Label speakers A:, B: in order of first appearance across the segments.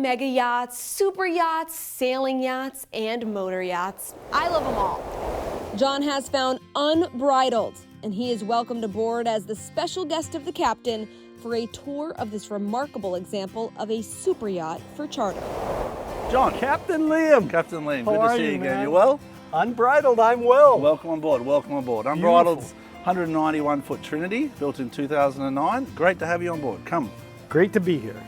A: mega yachts, super yachts, sailing yachts, and motor yachts. I love them all. John has found Unbridled, and he is welcomed aboard as the special guest of the captain for a tour of this remarkable example of a super yacht for charter.
B: John.
C: Captain Liam.
B: Captain Liam,
C: How
B: good to
C: are
B: see you
C: you,
B: again.
C: man?
B: You well?
C: Unbridled, I'm well.
B: Welcome on board, welcome on board. Unbridled's 191-foot Trinity, built in 2009. Great to have you on board. Come.
C: Great to be here.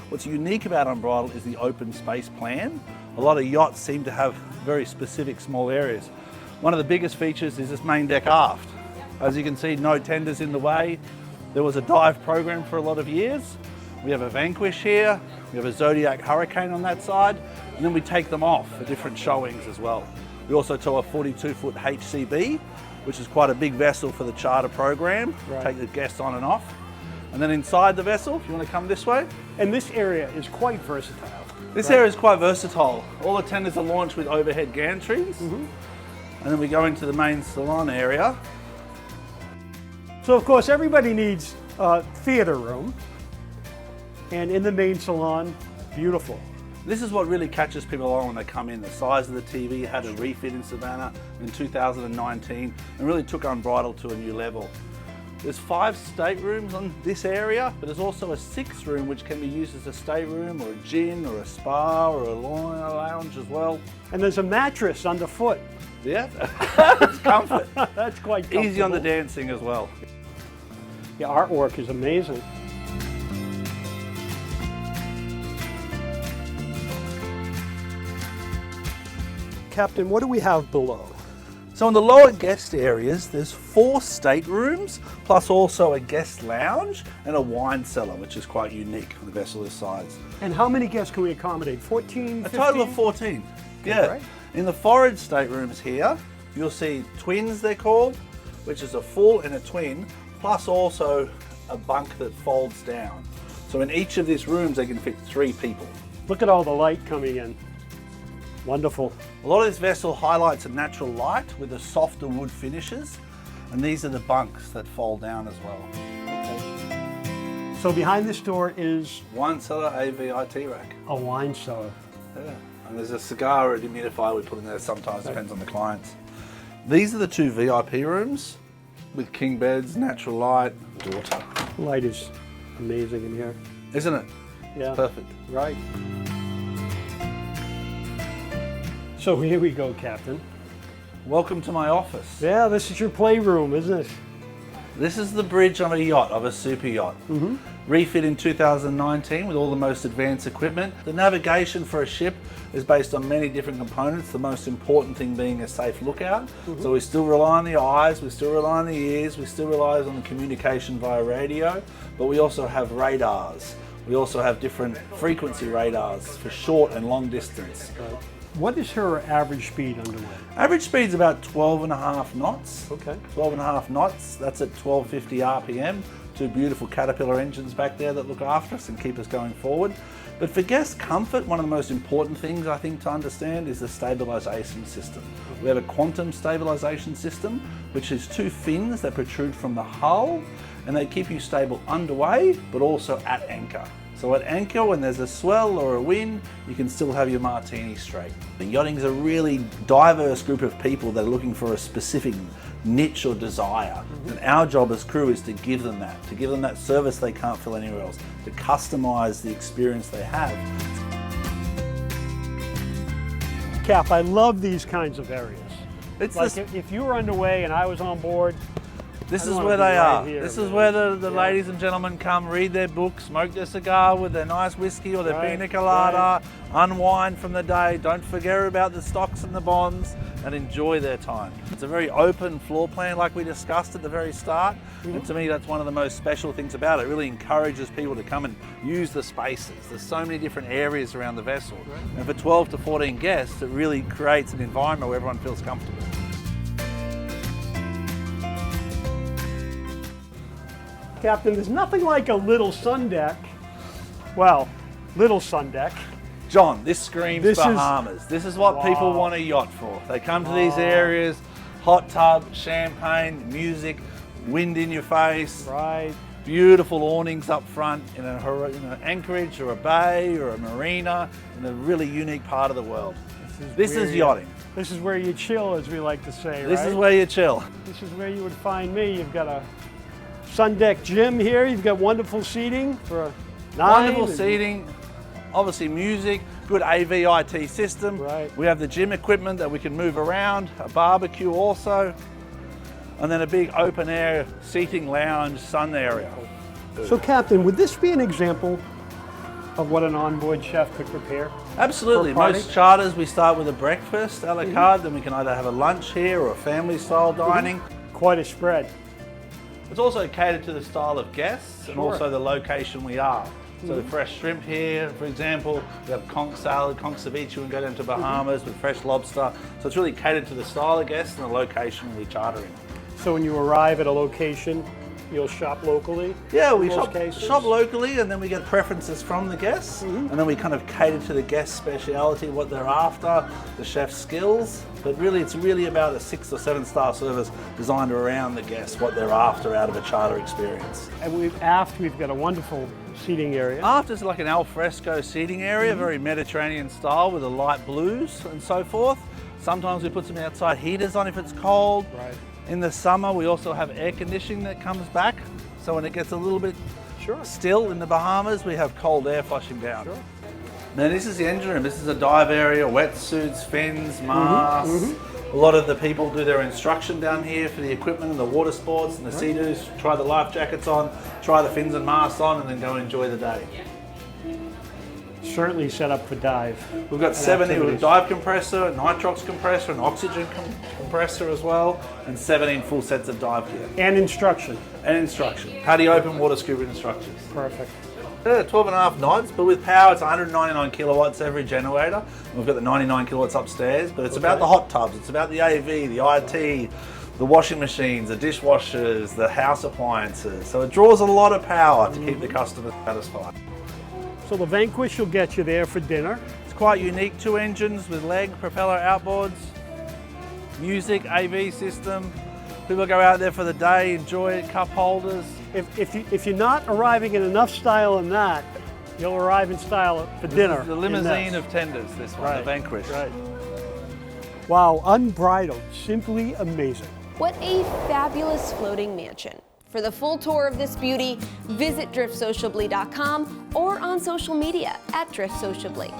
B: What's unique about Unbridled is the open space plan. A lot of yachts seem to have very specific small areas. One of the biggest features is this main deck aft. As you can see, no tenders in the way. There was a dive program for a lot of years. We have a Vanquish here, we have a Zodiac Hurricane on that side, and then we take them off for different showings as well. We also tow a 42-foot HCB, which is quite a big vessel for the charter program.
C: Right.
B: Take the guests on and off. And then inside the vessel, if you want to come this way.
C: And this area is quite versatile.
B: This area is quite versatile. All the tenders are launched with overhead gantries. And then we go into the main salon area.
C: So of course everybody needs a theater room. And in the main salon, beautiful.
B: This is what really catches people on when they come in. The size of the TV had a refit in Savannah in 2019 and really took Unbridled to a new level. There's 5 staterooms on this area, but there's also a 6th room which can be used as a stateroom or a gin or a spa or a lounge as well.
C: And there's a mattress underfoot.
B: Yeah, it's comfort.
C: That's quite comfortable.
B: Easy on the dancing as well.
C: The artwork is amazing. Captain, what do we have below?
B: So in the lower guest areas, there's 4 staterooms, plus also a guest lounge and a wine cellar, which is quite unique on the vessel this size.
C: And how many guests can we accommodate? 14, 15?
B: A total of 14. Yeah.
C: Great.
B: In the forward staterooms here, you'll see twins, they're called, which is a full and a twin, plus also a bunk that folds down. So in each of these rooms, they can fit 3 people.
C: Look at all the light coming in. Wonderful.
B: A lot of this vessel highlights a natural light with the softer wood finishes, and these are the bunks that fold down as well.
C: So behind this door is
B: Wine cellar, AVIT rack.
C: a wine cellar.
B: Yeah. And there's a cigar or a dehumidifier we put in there sometimes, depends on the clients. These are the 2 VIP rooms with king beds, natural light, water.
C: Light is amazing in here.
B: Isn't it?
C: Yeah.
B: Perfect.
C: Right. So here we go, Captain.
B: Welcome to my office.
C: Yeah, this is your playroom, isn't it?
B: This is the bridge of a yacht, of a super yacht. Refit in 2019 with all the most advanced equipment. The navigation for a ship is based on many different components, the most important thing being a safe lookout. So we still rely on the eyes, we still rely on the ears, we still rely on the communication via radio, but we also have radars. We also have different frequency radars for short and long distance.
C: What is her average speed underway?
B: Average speed's about 12.5 knots.
C: Okay.
B: 12.5 knots, that's at 1250 RPM. 2 beautiful Caterpillar engines back there that look after us and keep us going forward. But for guest comfort, one of the most important things I think to understand is the stabilisation system. We have a quantum stabilisation system, which is 2 fins that protrude from the hull, and they keep you stable underway, but also at anchor. So at anchor, when there's a swell or a wind, you can still have your martini straight. Yachting is a really diverse group of people that are looking for a specific niche or desire. And our job as crew is to give them that service they can't feel anywhere else, to customise the experience they have.
C: Cap, I love these kinds of areas.
B: It's
C: Like
B: this,
C: if you were underway and I was on board,
B: this
C: I
B: is
C: wanna
B: where
C: be
B: they
C: right
B: are.
C: here,
B: This is
C: man.
B: where the ladies and gentlemen come, read their book, smoke their cigar with their nice whiskey or their
C: Right,
B: pina colada, unwind from the day, don't forget about the stocks and the bonds, and enjoy their time. It's a very open floor plan like we discussed at the very start, and to me that's one of the most special things about it. It really encourages people to come and use the spaces. There's so many different areas around the vessel, and for 12 to 14 guests it really creates an environment where everyone feels comfortable.
C: Captain, there's nothing like a little sun deck. Well, little sun deck.
B: John, this screams
C: This is-
B: Bahamas. This is what people
C: Wow.
B: want a yacht for. They come to these areas, hot tub, champagne, music, wind in your face.
C: Right.
B: beautiful awnings up front in an anchorage or a bay or a marina in a really unique part of the world. This is yachting.
C: This is where you chill, as we like to say, right?
B: This is where you chill.
C: This is where you would find me. You've got a sun deck gym here. You've got wonderful seating for a night.
B: Wonderful seating, obviously music, good AV IT system.
C: Right.
B: We have the gym equipment that we can move around, a barbecue also, and then a big open air seating lounge sun area.
C: So Captain, would this be an example of what an onboard chef could prepare?
B: Absolutely.
C: For a party?
B: Most charters we start with a breakfast a la carte, then we can either have a lunch here or a family style dining.
C: Quite a spread.
B: It's also catered to the style of guests and also the location we are. So the fresh shrimp here, for example, we have conch salad, conch ceviche, and go down to Bahamas with fresh lobster. So it's really catered to the style of guests and the location we charter in.
C: So when you arrive at a location, you'll shop locally?
B: Yeah, we
C: in most
B: shop locally, and then we get preferences from the guests, and then we kind of cater to the guest's speciality, what they're after, the chef's skills. But really, it's really about a 6 or 7 star service designed around the guests, what they're after out of a charter experience.
C: And we've got a wonderful seating area.
B: Aft is like an al fresco seating area, very Mediterranean style with the light blues and so forth. Sometimes we put some outside heaters on if it's cold.
C: Right.
B: In the summer, we also have air conditioning that comes back. So when it gets a little bit still in the Bahamas, we have cold air flushing down.
C: Sure.
B: Now this is the engine room. This is a dive area, wetsuits, fins, masks. A lot of the people do their instruction down here for the equipment and the water sports, and the sea-doos try the life jackets on, try the fins and masks on, and then go enjoy the day.
C: Certainly set up for dive.
B: We've got 70 with a dive compressor, nitrox compressor, an oxygen compressor as well, and 17 full sets of dive gear.
C: And instruction.
B: And instruction. Paddy open water scuba instructions.
C: Perfect.
B: 12.5 knots, but with power it's 199 kilowatts every generator. We've got the 99 kilowatts upstairs, but it's about the hot tubs, it's about the AV, the IT, the washing machines, the dishwashers, the house appliances. So it draws a lot of power to keep the customer satisfied.
C: So the Vanquish will get you there for dinner.
B: It's quite unique, 2 engines with leg propeller outboards, music, AV system. People go out there for the day, enjoy it, cup holders.
C: If you're not arriving in enough style in that, you'll arrive in style for dinner.
B: The limousine of tenders, this one, the Vanquish.
C: Right. Wow, Unbridled, simply amazing.
A: What a fabulous floating mansion. For the full tour of this beauty, visit driftsociably.com or on social media @driftsociably.